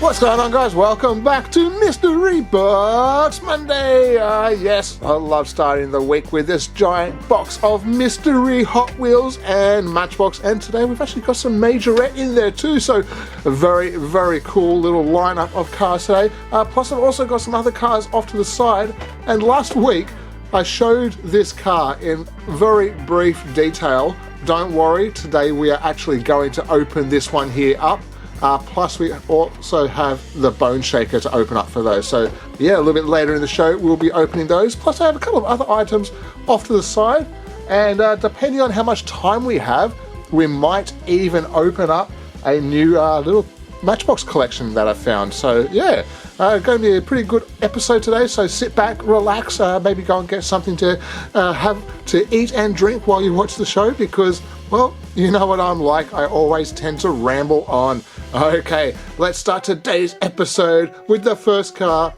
What's going on, guys? Welcome back to Mystery Box Monday. Yes, I love starting the week with this giant box of mystery Hot Wheels and Matchbox, and today we've actually got some majorette in there too, so a very, very cool little lineup of cars today. Plus I've also got some other cars off to the side, and last week I showed this car in very brief detail. Don't worry, today we are actually going to open this one here up. Plus we also have the bone shaker to open up for those. So yeah, a little bit later in the show we'll be opening those. Plus I have a couple of other items off to the side, and depending on how much time we have, we might even open up a new little Matchbox collection that I found. So yeah, going to be a pretty good episode today, so sit back, relax, maybe go and get something to have to eat and drink while you watch the show, because, well, you know what I'm like, I always tend to ramble on. Okay, let's start today's episode with the first car,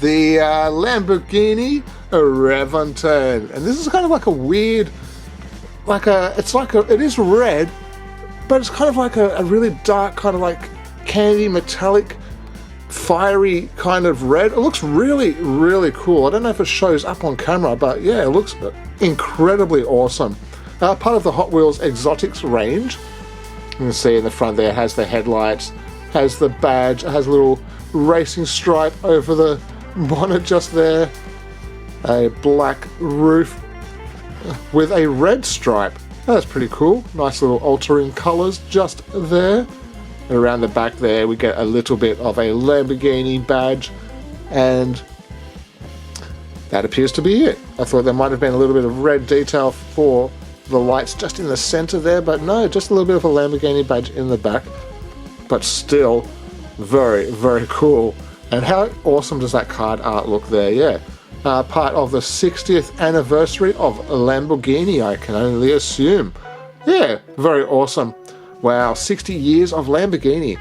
the Lamborghini Reventon. And this is kind of like a weird, it is red, but it's kind of like a really dark, kind of like candy metallic fiery kind of red. It looks really, really cool. I don't know if it shows up on camera, but yeah, it looks incredibly awesome. Part of the Hot Wheels Exotics range. You can see in the front there, it has the headlights, has the badge, it has a little racing stripe over the bonnet just there, a black roof with a red stripe. That's pretty cool. Nice little altering colours just there. And around the back there we get a little bit of a Lamborghini badge, and that appears to be it. I thought there might have been a little bit of red detail for the lights just in the center there, but no, just a little bit of a Lamborghini badge in the back, but still very, very cool. And how awesome does that card art look there? Yeah, part of the 60th anniversary of Lamborghini, I can only assume. Yeah, very awesome. Wow, 60 years of Lamborghini.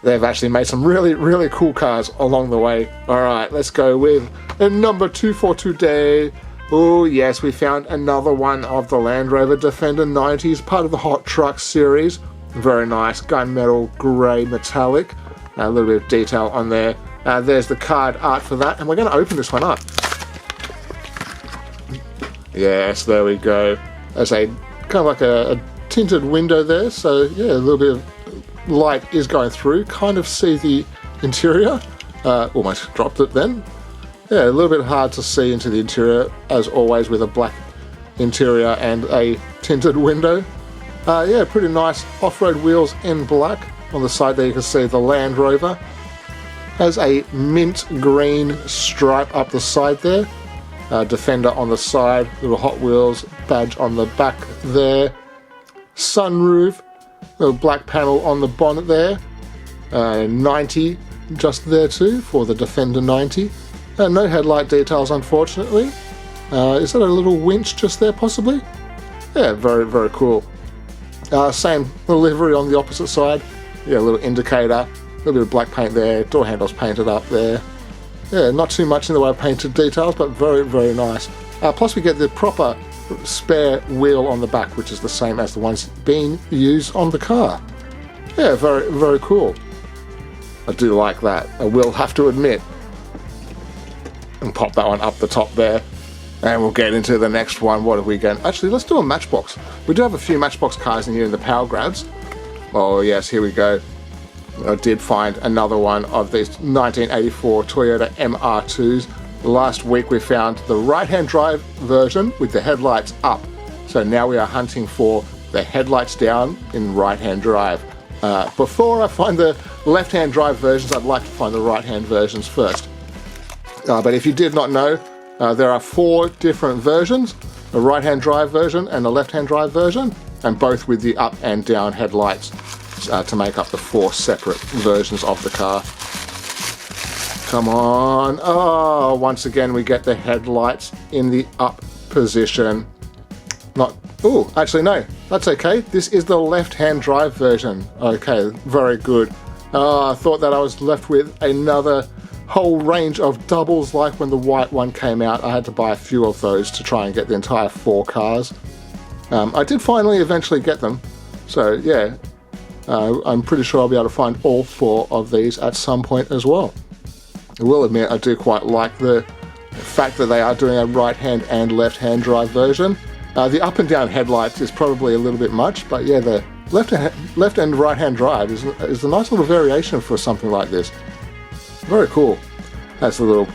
They've actually made some really, really cool cars along the way. Alright, let's go with number 2 for today. Oh yes, we found another one of the Land Rover Defender 90s, part of the Hot Trucks series. Very nice, gunmetal grey metallic. A little bit of detail on there. There's the card art for that, and we're going to open this one up. Yes, there we go. There's a kind of like a tinted window there, so yeah, a little bit of light is going through. Kind of see the interior. Almost dropped it then. Yeah, a little bit hard to see into the interior, as always, with a black interior and a tinted window. Yeah, pretty nice off-road wheels in black. On the side there you can see the Land Rover. Has a mint green stripe up the side there. Defender on the side, little Hot Wheels badge on the back there. Sunroof, little black panel on the bonnet there. 90 just there too for the Defender 90. No headlight details, unfortunately. Is that a little winch just there, possibly? Yeah, very, very cool. Same livery on the opposite side. Yeah, a little indicator, a little bit of black paint there, door handles painted up there. Yeah, not too much in the way of painted details, but very, very nice. Plus we get the proper spare wheel on the back, which is the same as the ones being used on the car. Yeah, very, very cool. I do like that, I will have to admit. And pop that one up the top there, and we'll get into the next one. What have we got? Actually, let's do a Matchbox. We do have a few Matchbox cars in here in the power grabs. Oh yes, here we go. I did find another one of these 1984 Toyota MR2s. Last week we found the right-hand drive version with the headlights up. So now we are hunting for the headlights down in right-hand drive. Before I find the left-hand drive versions, I'd like to find the right-hand versions first. But if you did not know, there are 4 different versions, a right-hand drive version and a left-hand drive version, and both with the up and down headlights to make up the 4 separate versions of the car. Come on. Oh, once again we get the headlights in the up position. Oh, actually no, that's okay. This is the left-hand drive version. Okay, very good. I thought that I was left with another whole range of doubles, like when the white one came out. I had to buy a few of those to try and get the entire 4 cars. I did finally eventually get them, so yeah, I'm pretty sure I'll be able to find all 4 of these at some point as well. I will admit I do quite like the fact that they are doing a right-hand and left-hand drive version. The up and down headlights is probably a little bit much, but yeah, the left and right-hand drive is a nice little variation for something like this. Very cool. That's the little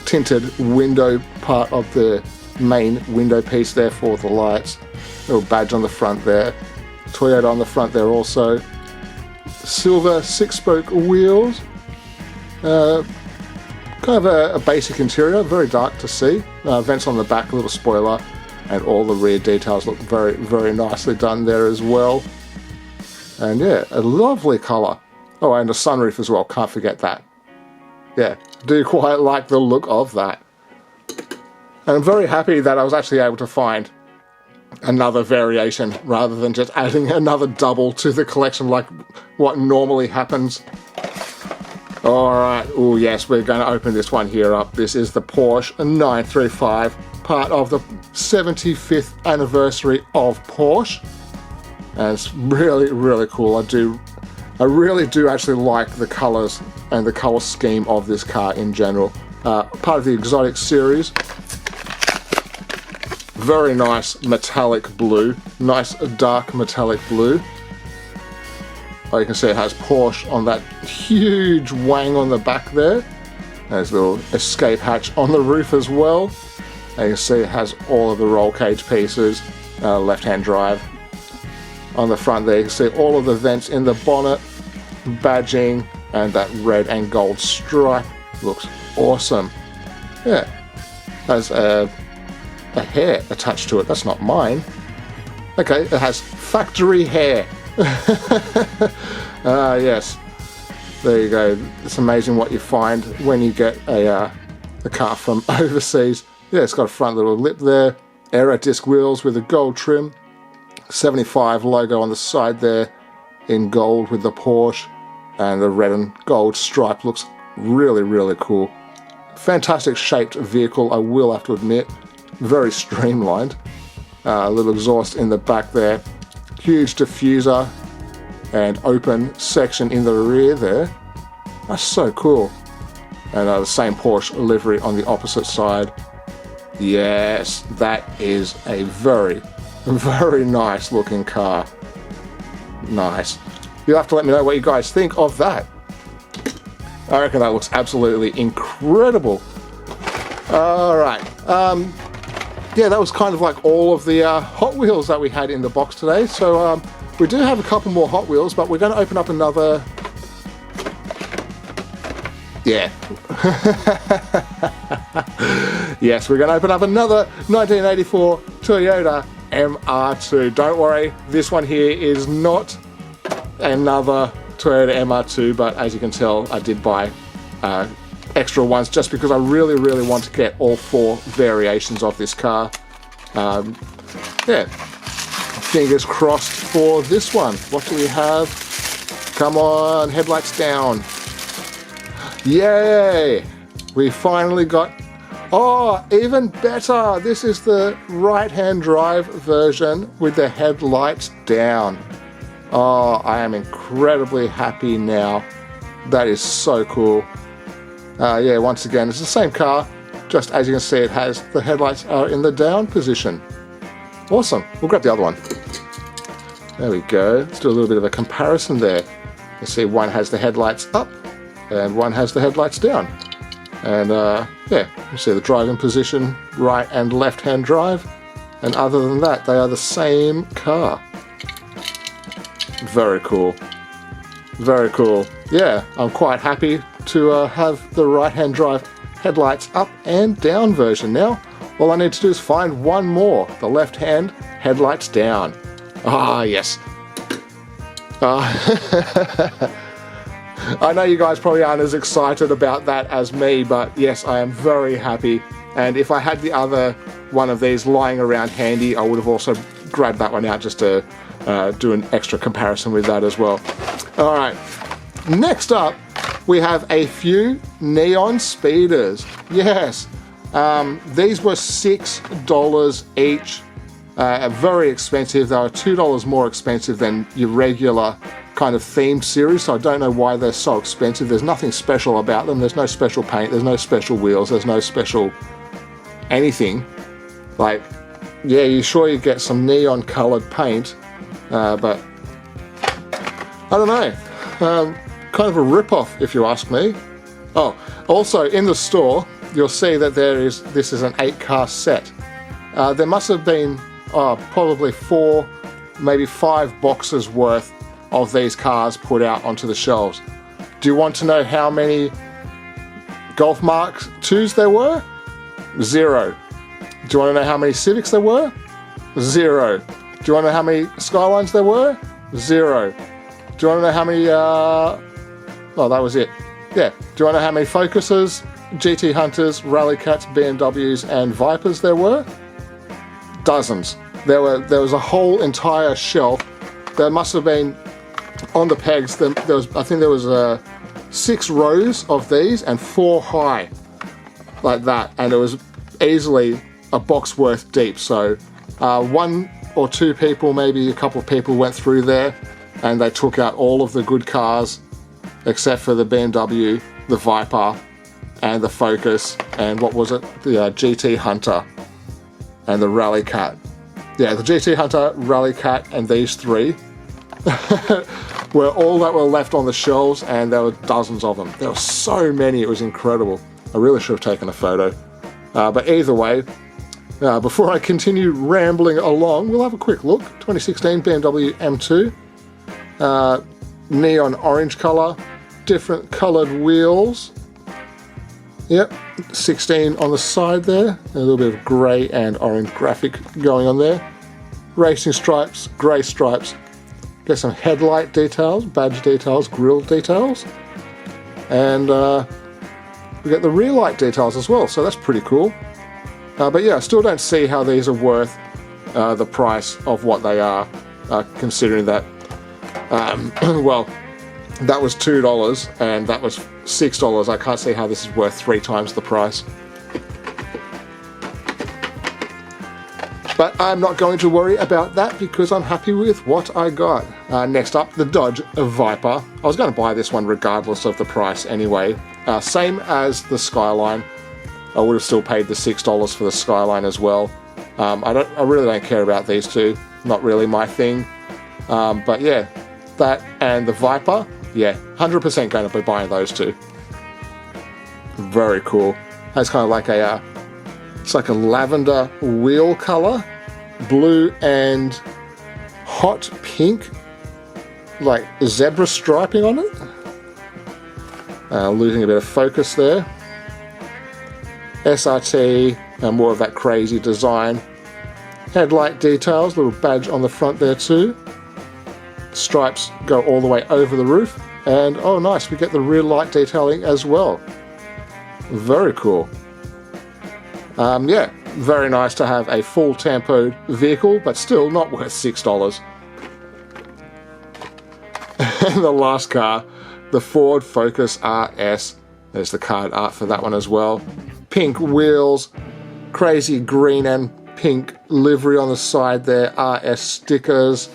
tinted window part of the main window piece there for the lights. Little badge on the front there. Toyota on the front there also. Silver 6-spoke wheels. Kind of a basic interior, very dark to see. Vents on the back, a little spoiler, and all the rear details look very, very nicely done there as well. And yeah, a lovely colour. Oh, and a sunroof as well, can't forget that. Yeah, do quite like the look of that. And I'm very happy that I was actually able to find another variation rather than just adding another double to the collection like what normally happens. Alright, oh yes, we're going to open this one here up. This is the Porsche 935, part of the 75th anniversary of Porsche. And it's really, really cool. I really do actually like the colours and the colour scheme of this car in general. Part of the exotic series. Very nice metallic blue. Nice dark metallic blue. Oh, you can see it has Porsche on that huge wang on the back there. There's a little escape hatch on the roof as well. And you can see it has all of the roll cage pieces. Left-hand drive. On the front there you can see all of the vents in the bonnet, badging, and that red and gold stripe. Looks awesome. Yeah, has a hair attached to it. That's not mine. Okay, it has factory hair. Yes, there you go. It's amazing what you find when you get a car from overseas. Yeah, it's got a front little lip there, aero disc wheels with a gold trim, 75 logo on the side there in gold with the Porsche, and the red and gold stripe looks really, really cool. Fantastic shaped vehicle, I will have to admit. Very streamlined. A little exhaust in the back there, huge diffuser and open section in the rear there. That's so cool. And the same Porsche livery on the opposite side. Yes, that is a very, very nice looking car. Nice. You'll have to let me know what you guys think of that. I reckon that looks absolutely incredible. Alright, yeah, that was kind of like all of the Hot Wheels that we had in the box today. So we do have a couple more Hot Wheels, but we're going to open up another... Yeah. Yes, we're going to open up another 1984 Toyota MR2. Don't worry, this one here is not another Toyota MR2, but as you can tell, I did buy extra ones just because I really, really want to get all 4 variations of this car. Yeah, fingers crossed for this one. What do we have? Come on, headlights down. Yay! We finally got... Oh, even better! This is the right-hand drive version with the headlights down. Oh, I am incredibly happy now. That is so cool. Yeah, once again, it's the same car, just as you can see, it has the headlights are in the down position. Awesome. We'll grab the other one. There we go. Let's do a little bit of a comparison there. You see one has the headlights up and one has the headlights down. And yeah, you see the driving position, right and left-hand drive. And other than that, they are the same car. Very cool. Very cool. Yeah, I'm quite happy to have the right-hand drive headlights up and down version now. All I need to do is find one more, the left-hand headlights down. Ah, yes. I know you guys probably aren't as excited about that as me, but yes, I am very happy. And if I had the other one of these lying around handy, I would have also grabbed that one out just to do an extra comparison with that as well. All right, next up, we have a few neon speeders. Yes, these were $6 each. Very expensive. They were $2 more expensive than your regular kind of themed series, so I don't know why they're so expensive. There's nothing special about them. There's no special paint. There's no special wheels. There's no special anything. Like, yeah, you sure you get some neon colored paint, but I don't know. Kind of a rip-off, if you ask me. Oh, also in the store, you'll see that this is an 8-car set. There must have been probably 4, maybe 5 boxes worth of these cars put out onto the shelves. Do you want to know how many Golf Mark 2s there were? 0. Do you want to know how many Civics there were? 0. Do you want to know how many Skylines there were? 0. Do you want to know how many, oh, that was it. Yeah. Do you want to know how many Focuses, GT Hunters, Rally Cats, BMWs, and Vipers there were? Dozens. There was a whole entire shelf. There must have been, on the pegs, I think there was 6 rows of these and 4 high, like that, and it was easily a box worth deep. So 1 or 2 people, maybe a couple of people went through there, and they took out all of the good cars, except for the BMW, the Viper, and the Focus, and what was it? The GT Hunter, and the Rally Cat. Yeah, the GT Hunter, Rally Cat, and these 3 were all that were left on the shelves, and there were dozens of them. There were so many, it was incredible. I really should have taken a photo. But either way, before I continue rambling along, we'll have a quick look. 2016 BMW M2. Neon orange colour, different coloured wheels. Yep, 16 on the side there. A little bit of grey and orange graphic going on there. Racing stripes, grey stripes. Get some headlight details, badge details, grille details. And we get the rear light details as well, so that's pretty cool. But yeah, I still don't see how these are worth the price of what they are, considering that, well, that was $2 and that was $6. I can't see how this is worth 3 times the price. But I'm not going to worry about that because I'm happy with what I got. Next up, the Dodge Viper. I was going to buy this one regardless of the price anyway. Same as the Skyline. I would have still paid the $6 for the Skyline as well. I really don't care about these two. Not really my thing. But yeah, that and the Viper, yeah, 100% going to be buying those two. Very cool. Has kind of like a, it's like a lavender wheel color, blue and hot pink, like zebra striping on it. Losing a bit of focus there. SRT, more of that crazy design. Headlight details, little badge on the front there too. Stripes go all the way over the roof, and oh nice, we get the rear light detailing as well. Very cool. Yeah, very nice to have a full tampoed vehicle, but still not worth $6. And the last car, the Ford Focus RS. There's the card art for that one as well. Pink wheels, crazy green and pink livery on the side there, RS stickers,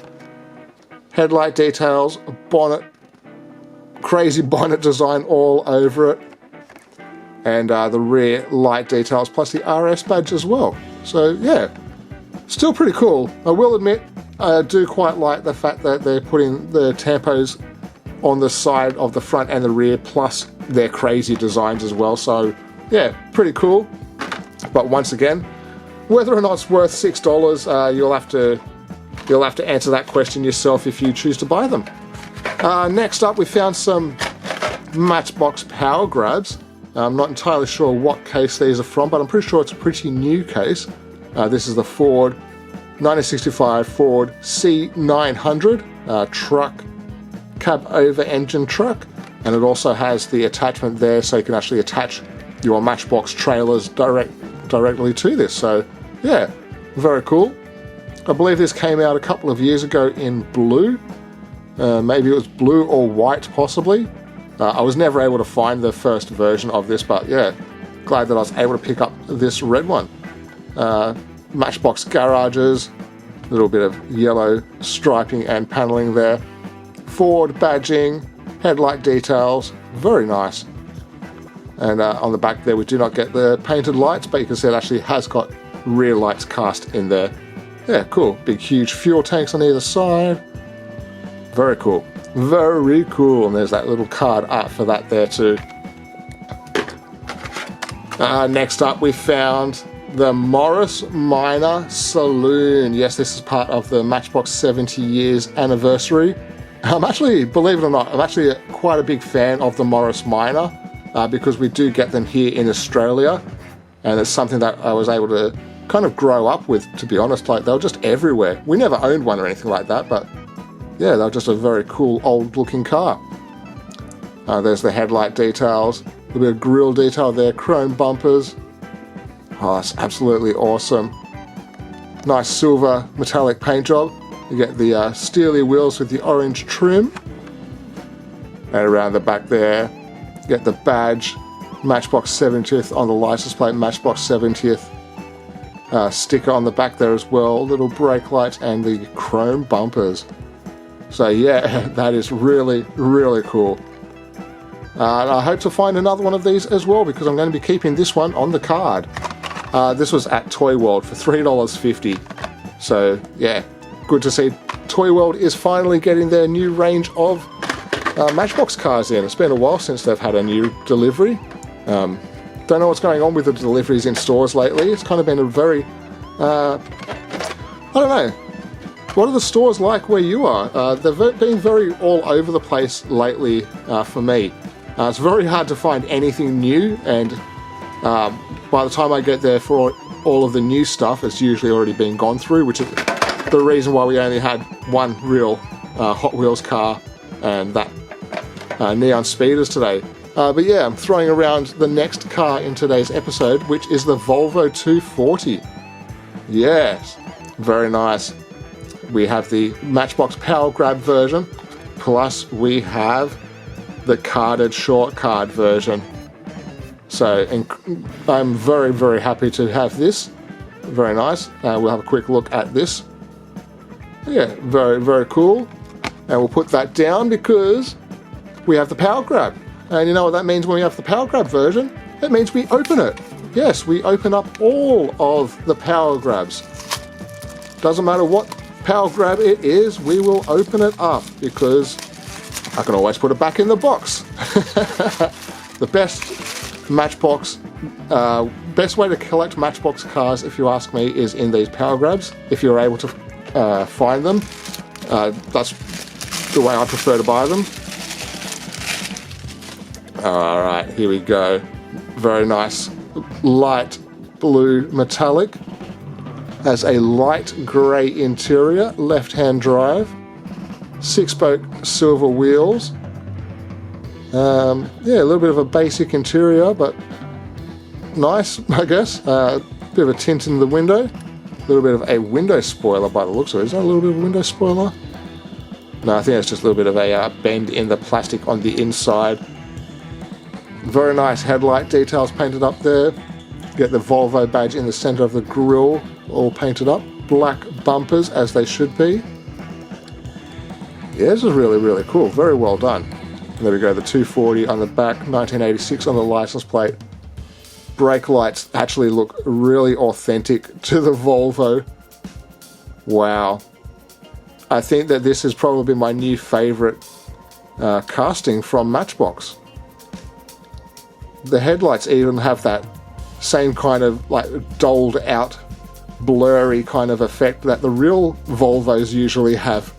headlight details, bonnet, crazy bonnet design all over it, and the rear light details plus the RS badge as well. So yeah, still pretty cool. I will admit, I do quite like the fact that they're putting the tampos on the side of the front and the rear plus their crazy designs as well. So yeah, pretty cool. But once again, whether or not it's worth $6, you'll have to answer that question yourself if you choose to buy them. Next up, we found some Matchbox power grabs. I'm not entirely sure what case these are from, but I'm pretty sure it's a pretty new case. This is the Ford 1965 Ford C900 truck, cab over engine truck, and it also has the attachment there so you can actually attach your Matchbox trailers directly to this. So yeah, very cool. I believe this came out a couple of years ago in blue. Maybe it was blue or white possibly. I was never able to find the first version of this, but yeah, glad that I was able to pick up this red one. Matchbox garages, a little bit of yellow striping and paneling there. Ford badging, headlight details, very nice. And on the back there we do not get the painted lights, but you can see it actually has got rear lights cast in there. Yeah, cool. Big huge fuel tanks on either side. Very cool. Very cool. And there's that little card art for that there too. Next up we found the Morris Minor Saloon. Yes, this is part of the Matchbox 70 years anniversary. I'm actually, believe it or not, I'm actually quite a big fan of the Morris Minor because we do get them here in Australia, and it's something that I was able to kind of grow up with, to be honest. Like, they were just everywhere. We never owned one or anything like that, but yeah, they were just a very cool old looking car. There's the headlight details, a little bit of grille detail there, chrome bumpers. Oh, that's absolutely awesome. Nice silver metallic paint job. You get the steely wheels with the orange trim. And around the back there, you get the badge, Matchbox 70th on the license plate, Matchbox 70th sticker on the back there as well, little brake lights and the chrome bumpers. So yeah, that is really, really cool. And I hope to find another one of these as well, because I'm going to be keeping this one on the card. This was at Toy World for $3.50. So yeah, good to see Toy World is finally getting their new range of Matchbox cars in. It's been a while since they've had a new delivery. Don't know what's going on with the deliveries in stores lately. It's kind of been a very, I don't know. What are the stores like where you are? They've been very all over the place lately for me. It's very hard to find anything new, and by the time I get there for all of the new stuff, it's usually already been gone through, which is the reason why we only had one real Hot Wheels car, and that Neon Speeders today. But yeah, I'm throwing around the next car in today's episode, which is the Volvo 240. Yes, very nice. We have the Matchbox Power Grab version, plus we have the carded short card version. So I'm very, very happy to have this. Very nice. We'll have a quick look at this. Yeah, very, very cool. And we'll put that down because we have the Power Grab. And you know what that means when we have the Power Grab version? It means we open it. Yes, we open up all of the Power Grabs. Doesn't matter what Power Grab it is, we will open it up because I can always put it back in the box. The best Matchbox, best way to collect Matchbox cars, if you ask me, is in these Power Grabs. If you're able to find them, that's the way I prefer to buy them. Alright, here we go. Very nice light blue metallic. Has a light grey interior, left-hand drive, 6-spoke silver wheels. Yeah, a little bit of a basic interior, but nice, I guess. Bit of a tint in the window. A little bit of a window spoiler by the looks of it. Is that a little bit of a window spoiler? No, I think it's just a little bit of a bend in the plastic on the inside. Very nice headlight details painted up there. Get the Volvo badge in the center of the grille, all painted up. Black bumpers, as they should be. Yeah, this is really, really cool. Very well done. And there we go, the 240 on the back, 1986 on the license plate. Brake lights actually look really authentic to the Volvo. Wow. I think that this is probably my new favorite casting from Matchbox. The headlights even have that same kind of like doled out, blurry kind of effect that the real Volvos usually have.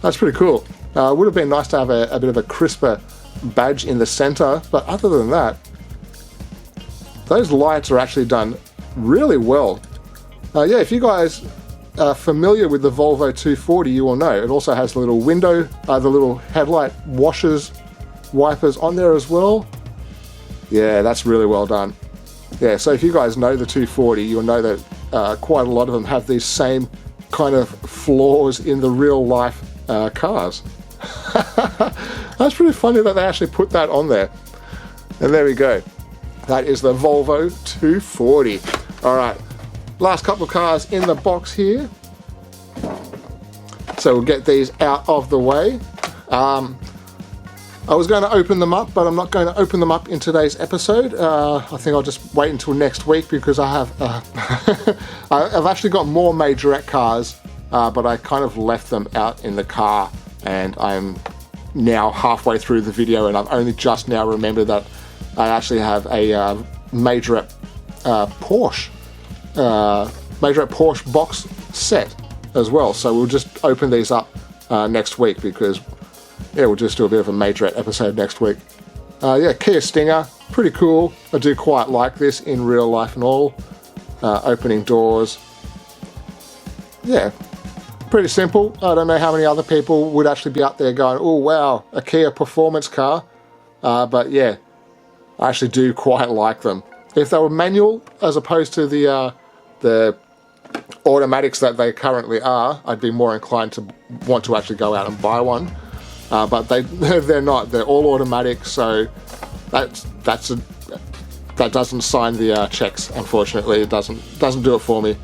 That's pretty cool. Would have been nice to have a bit of a crisper badge in the center, but other than that, those lights are actually done really well. Yeah, if you guys are familiar with the Volvo 240, you will know it also has the little window, the little headlight washers, wipers on there as well. Yeah, that's really well done. Yeah, so if you guys know the 240, you'll know that quite a lot of them have these same kind of flaws in the real life cars. That's pretty funny that they actually put that on there. And there we go. That is the Volvo 240. All right, last couple of cars in the box here. So So we'll get these out of the way. I was going to open them up, but I'm not going to open them up in today's episode. I think I'll just wait until next week because I have I've actually got more majorette cars, but I kind of left them out in the car, and I'm now halfway through the video, and I've only just now remembered that I actually have a majorette Porsche box set as well. So we'll just open these up next week because yeah, we'll just do a bit of a majorette episode next week. Yeah, Kia Stinger, pretty cool. I do quite like this in real life and all. Opening doors. Yeah, pretty simple. I don't know how many other people would actually be out there going, oh wow, a Kia performance car. But yeah, I actually do quite like them. If they were manual as opposed to the automatics that they currently are, I'd be more inclined to want to actually go out and buy one. But they're not. They're all automatic, so that doesn't sign the checks. Unfortunately, it doesn't do it for me.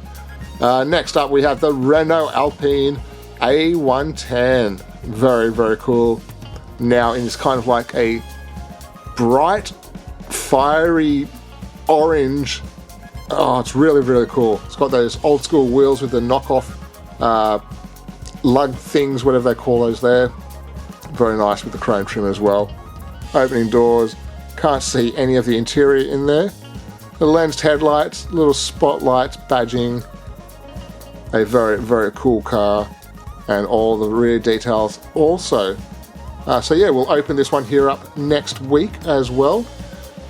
Next up, we have the Renault Alpine A110. Very, very cool. Now, it's kind of like a bright, fiery orange. Oh, it's really, really cool. It's got those old school wheels with the knockoff lug things, whatever they call those there. Very nice with the chrome trim as well. Opening doors. Can't see any of the interior in there. The lensed headlights, little spotlights, badging. A very, very cool car. And all the rear details also. So yeah, we'll open this one here up next week as well.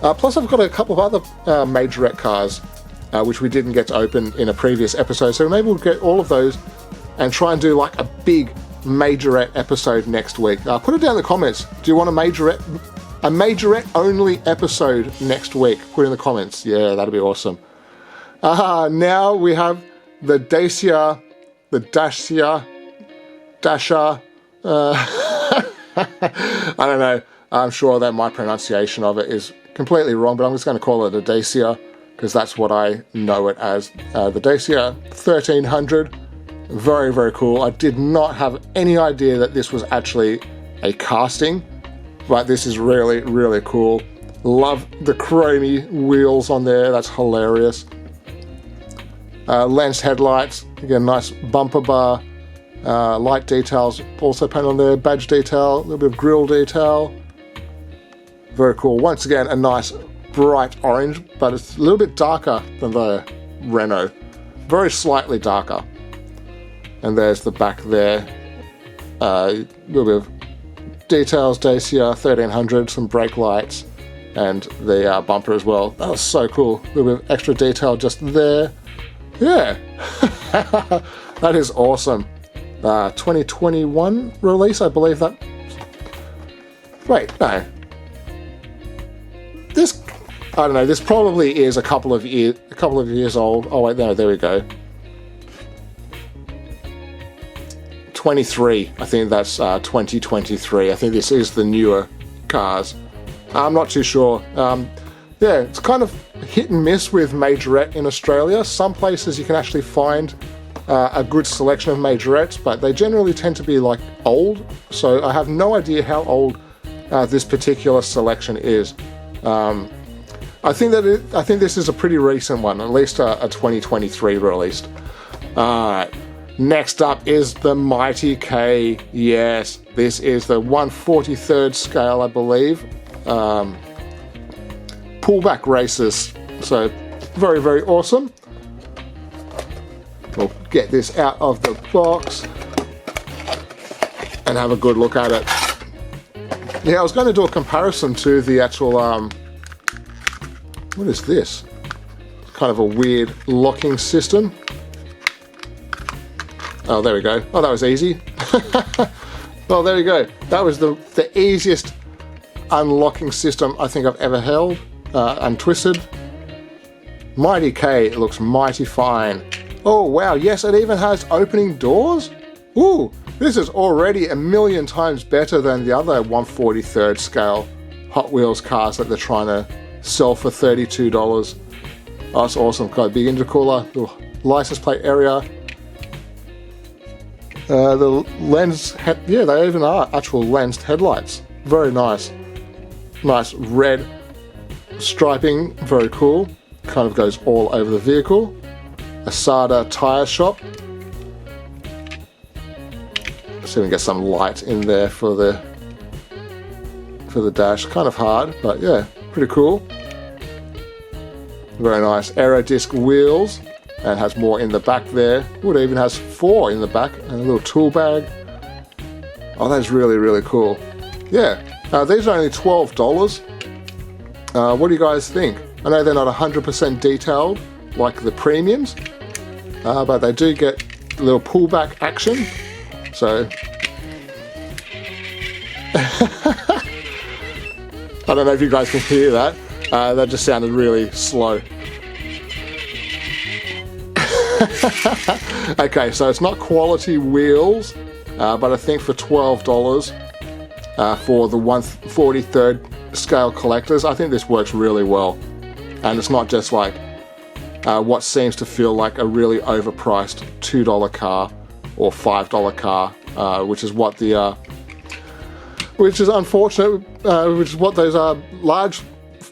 Plus I've got a couple of other majorette cars which we didn't get to open in a previous episode. So maybe we'll get all of those and try and do like a big majorette episode next week. Put it down in the comments. Do you want a majorette only episode next week? Put it in the comments. Yeah, that'd be awesome. Now we have the Dacia, Dasher. I don't know. I'm sure that my pronunciation of it is completely wrong, but I'm just going to call it a Dacia because that's what I know it as. The Dacia 1300. Very, very cool. I did not have any idea that this was actually a casting, but this is really, really cool. Love the chromy wheels on there. That's hilarious. Lens headlights. Again, nice bumper bar. Light details also painted on there. Badge detail. A little bit of grille detail. Very cool. Once again, a nice bright orange, but it's a little bit darker than the Renault. Very slightly darker. And there's the back there. A little bit of details, Dacia 1300, some brake lights, and the bumper as well. That was so cool. A little bit of extra detail just there. Yeah. That is awesome. 2021 release, I believe that. Wait, no. This, I don't know, this probably is a couple of years old. Oh wait, no, there we go. 23, I think that's 2023. I think this is the newer cars. I'm not too sure. Yeah, it's kind of hit and miss with majorette in Australia. Some places you can actually find a good selection of majorettes, but they generally tend to be like old. So I have no idea how old this particular selection is. I think this is a pretty recent one, at least a 2023 released. Alright. Next up is the Mighty K. Yes, this is the 1/43rd scale, I believe. Pullback races. So, very, very awesome. We'll get this out of the box and have a good look at it. Yeah, I was going to do a comparison to the actual, what is this? Kind of a weird locking system. Oh, there we go. Oh, that was easy. Well, there we go. That was the easiest unlocking system I think I've ever held. Untwisted. Mighty K, it looks mighty fine. Oh, wow, yes, it even has opening doors? Ooh, this is already a million times better than the other 1/43rd scale Hot Wheels cars that they're trying to sell for $32. Oh, that's awesome. Got a big intercooler, little license plate area. The lens, yeah, they even are actual lensed headlights. Very nice. Nice red striping, very cool. Kind of goes all over the vehicle. A Sada tyre shop. See if we can get some light in there for the dash. Kind of hard, but yeah, pretty cool. Very nice. Aero disc wheels, and has more in the back there. Ooh, it even has 4 in the back, and a little tool bag. Oh, that's really, really cool. Yeah, these are only $12. What do you guys think? I know they're not 100% detailed like the premiums, but they do get a little pullback action. So I don't know if you guys can hear that. That just sounded really slow. Okay, so it's not quality wheels, but I think for $12 for the 1/43rd scale collectors, I think this works really well. And it's not just like what seems to feel like a really overpriced $2 car or $5 car, which is what the which is unfortunate, which is what those large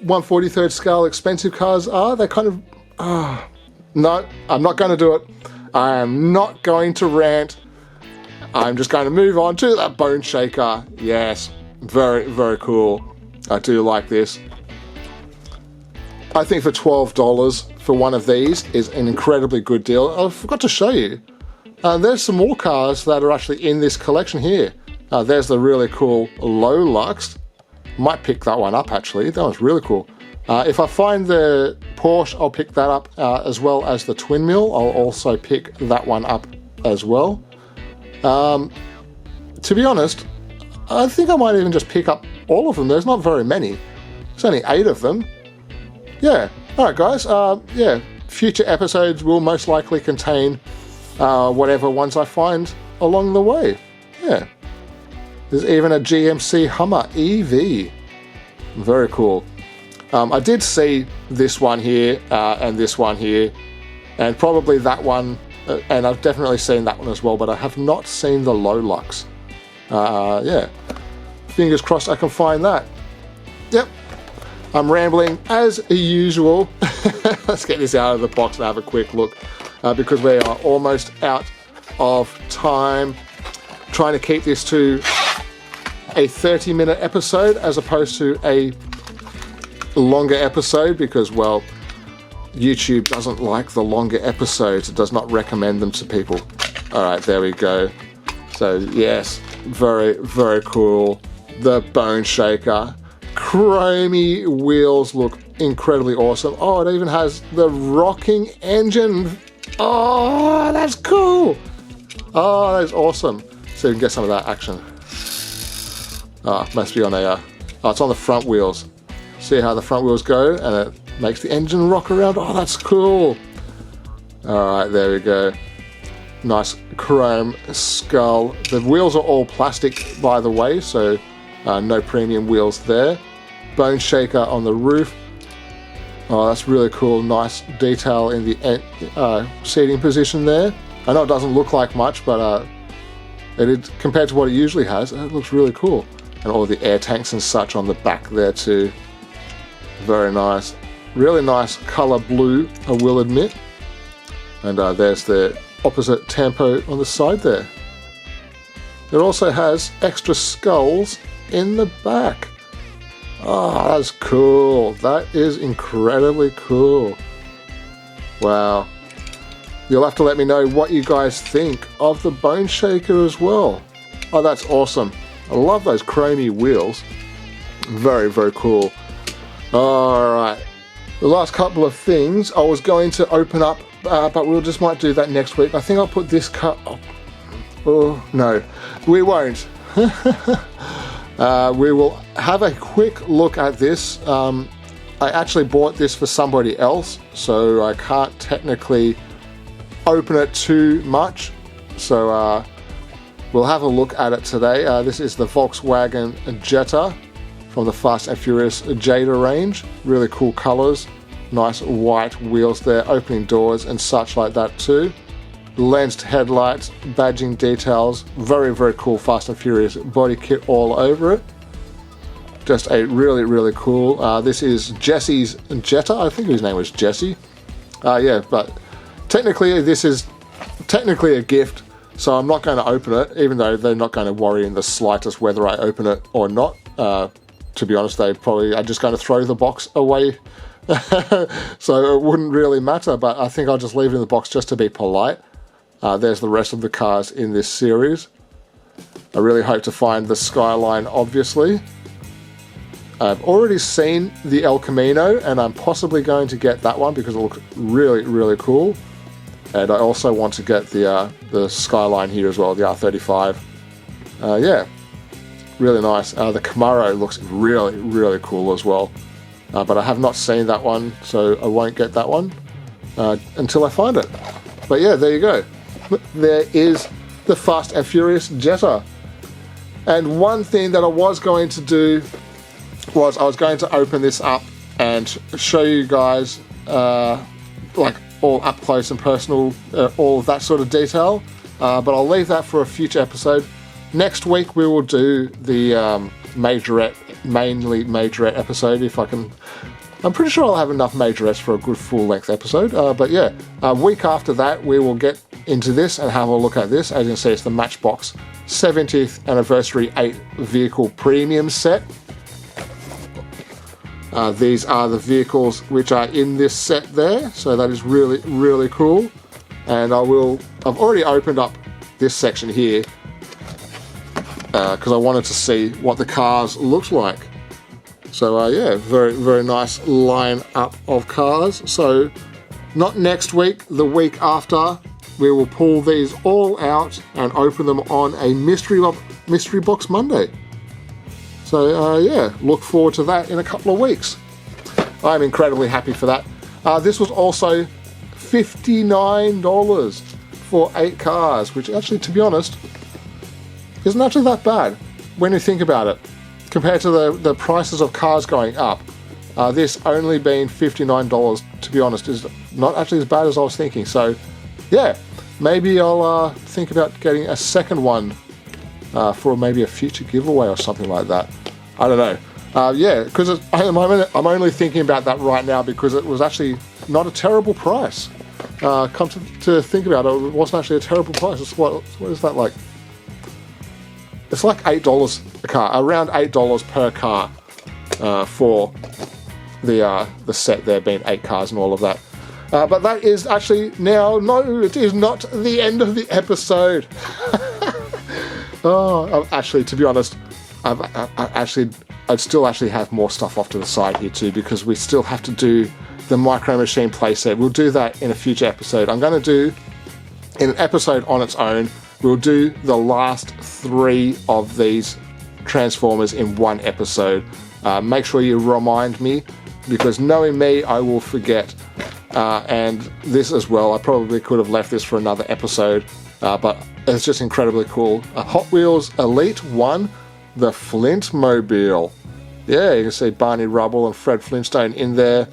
1/43rd scale expensive cars are. They kind of no, I'm not going to do it. I am not going to rant. I'm just going to move on to that bone shaker. Yes, very, very cool. I do like this. I think for $12 for one of these is an incredibly good deal. I forgot to show you. There's some more cars that are actually in this collection here. There's the really cool Low Lux. Might pick that one up actually. That one's really cool. If I find the Porsche, I'll pick that up as well as the twin mill. I'll also pick that one up as well. To be honest, I think I might even just pick up all of them. There's not very many. There's only 8 of them. Yeah. Alright guys, yeah, future episodes will most likely contain whatever ones I find along the way. Yeah. There's even a GMC Hummer EV. Very cool. I did see this one here and this one here, and probably that one, and I've definitely seen that one as well, but I have not seen the Low Lux. Yeah, fingers crossed I can find that. Yep, I'm rambling as usual. Let's get this out of the box and have a quick look, because we are almost out of time. Trying to keep this to a 30-minute episode as opposed to a longer episode, because, well, YouTube doesn't like the longer episodes. It does not recommend them to people. Alright, there we go. So yes, very, very cool. The bone shaker. Chromey wheels look incredibly awesome. Oh, it even has the rocking engine. Oh, that's cool. Oh, that's awesome. So you can get some of that action. Oh, must be on a, oh, it's on the front wheels. See how the front wheels go, and it makes the engine rock around. Oh, that's cool. Alright, there we go. Nice chrome skull. The wheels are all plastic, by the way, so no premium wheels there. Bone shaker on the roof. Oh, that's really cool. Nice detail in the seating position there. I know it doesn't look like much, but compared to what it usually has, it looks really cool. And all the air tanks and such on the back there too. Very nice. Really nice color blue, I will admit. And there's the opposite tempo on the side there. It also has extra skulls in the back. Oh, that's cool. That is incredibly cool. Wow. You'll have to let me know what you guys think of the bone shaker as well. Oh, that's awesome. I love those chromey wheels. Very, very cool. Alright. The last couple of things I was going to open up, but we'll just might do that next week. I think I'll put this cut. Oh, no. We won't. We will have a quick look at this. I actually bought this for somebody else, so I can't technically open it too much. So we'll have a look at it today. This is the Volkswagen Jetta from the Fast and Furious Jada range. Really cool colors. Nice white wheels there, opening doors and such like that too. lensed headlights, badging details, very, very cool Fast and Furious body kit all over it. Just a really, really cool. This is Jesse's Jetta. I think his name was Jesse. Yeah, but technically this is technically a gift, so I'm not going to open it, even though they're not going to worry in the slightest whether I open it or not. To be honest, they probably are just going to throw the box away, so it wouldn't really matter, but I think I'll just leave it in the box just to be polite. There's the rest of the cars in this series. I really hope to find the Skyline, obviously. I've already seen the El Camino, and I'm possibly going to get that one because it looks really, really cool. And I also want to get the Skyline here as well, the R35. Yeah, really nice. The Camaro looks really, really cool as well. But I have not seen that one, so I won't get that one until I find it. But yeah, there you go. There is the Fast and Furious Jetta. And one thing that I was going to do was I was going to open this up and show you guys like all up close and personal, all of that sort of detail. But I'll leave that for a future episode. Next week we will do the majorette, mainly majorette episode if I can. I'm pretty sure I'll have enough majorettes for a good full-length episode. But yeah, a week after that we will get into this and have a look at this. As you can see, it's the Matchbox 70th Anniversary 8 Vehicle Premium Set. These are the vehicles which are in this set there, so that is really, really cool. And I've already opened up this section here because I wanted to see what the cars looked like. So yeah, very, very nice line up of cars. So not next week, the week after, we will pull these all out and open them on a Mystery Box Monday. So yeah, look forward to that in a couple of weeks. I'm incredibly happy for that. This was also $59 for 8 cars, which actually, to be honest, isn't actually that bad when you think about it. Compared to the prices of cars going up, this only being $59, to be honest, is not actually as bad as I was thinking. So yeah, maybe I'll think about getting a second one for maybe a future giveaway or something like that. I don't know. Yeah, because at the moment I'm only thinking about that right now because it was actually not a terrible price. Come to think about it, it wasn't actually a terrible price. It's what is that like? It's like $8 a car, around $8 per car for the set there being 8 cars and all of that. But that is actually now, no, it is not the end of the episode. Oh, actually, to be honest, I'd still actually have more stuff off to the side here too because we still have to do the Micro Machine playset. We'll do that in a future episode. I'm going to do, in an episode on its own, we'll do the last 3 of these Transformers in one episode. Make sure you remind me because knowing me, I will forget. And this as well, I probably could have left this for another episode, but it's just incredibly cool. A Hot Wheels Elite 1, the Flintmobile. Yeah, you can see Barney Rubble and Fred Flintstone in there.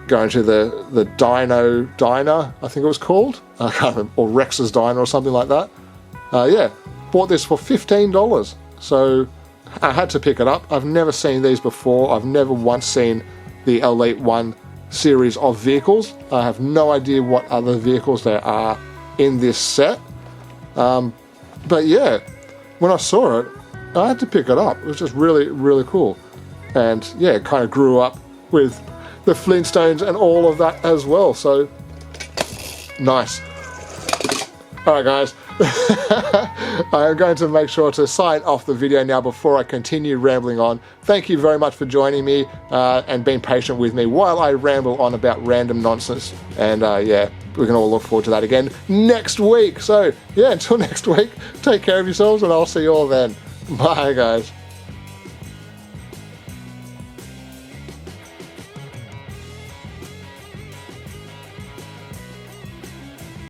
Going to the Dino Diner, I think it was called. I can't remember, or Rex's Diner or something like that. Yeah, bought this for $15. So I had to pick it up. I've never seen these before. I've never once seen the Elite 1 series of vehicles. I have no idea what other vehicles there are in this set. But yeah, when I saw it, I had to pick it up. It was just really, really cool. And yeah, it kind of grew up with the Flintstones and all of that as well. So nice. Alright guys, I'm going to make sure to sign off the video now before I continue rambling on. Thank you very much for joining me and being patient with me while I ramble on about random nonsense. And yeah, we can all look forward to that again next week. So yeah, until next week, take care of yourselves and I'll see you all then. Bye guys.